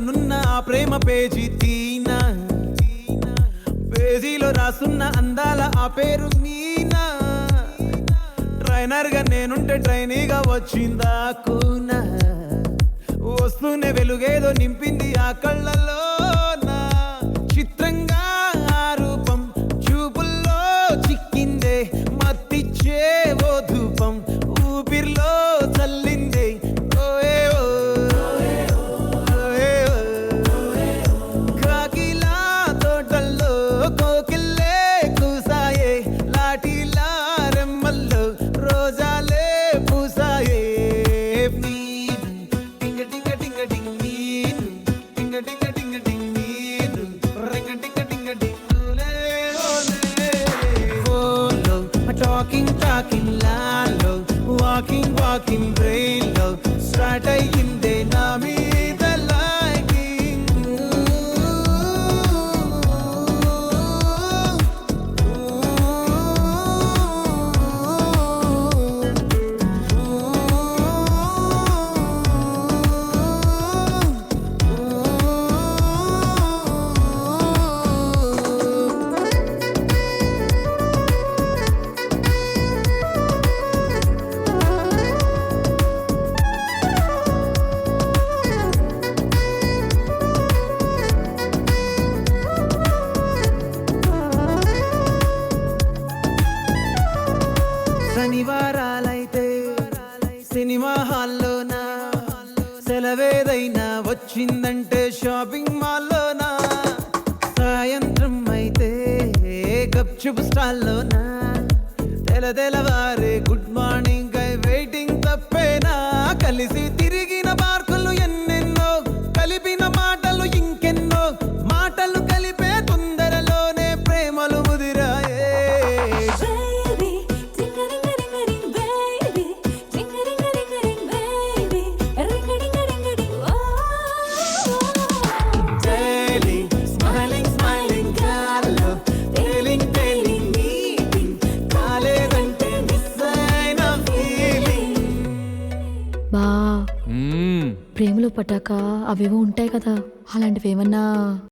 నున్న ఆ ప్రేమ పేజీ తీనా, పేజీలో రాసున్న అందాల ఆ పేరు మీనా. ట్రైనర్ గా నేనుంటే ట్రైనీగా వచ్చిందా కూనా, వస్తూనే వెలుగేదో నింపింది ఆ కళ్ళలో. చిత్రంగా ఆ రూపం చూపుల్లో చిక్కిందే, మత్తిచ్చే ఓ ధూపం ఊపిరిలో చల్లిందే. కాకిలా తోటల్లో కోకిల్లే కూసాయే, లాఠీలా రెమ్మల్లో రోజాలే పూసాయే. టింగ టింగ టింగ టింగ్ నీరు, టింగ టింగ టింగ టింగ్ నీరు, రింగ టింగ టింగ టింగులే ఓలే. ఓలో టాకింగ్ టాకింగ్ లాలో, వాకింగ్ వాకింగ్ బ్రెయిన్లో స్టార్ట్ అయ్యిందే నా మీద లైకింగ్. శనివారాలైతే సినిమా హాల్లోనా, సెలవేదైనా వచ్చిందంటే షాపింగ్ మాల్లోనా, సాయంత్రం అయితే గప్చుప్ స్టాల్లోనా, తెల్లవారే గుడ్ మార్నింగ్ ఐ వెయిటింగ్ తప్పేనా. కలిసి తిరిగిన పార్కులు ఎన్నెన్నో, కలిపిన మాటలు ఇంకెన్నో, మాటలు కలిపే తొందరలోనే ప్రేమలు ముదిరాయే. బా ప్రేమలో పడ్డాక అవేవో ఉంటాయి కదా, అలాంటివి ఏమన్నా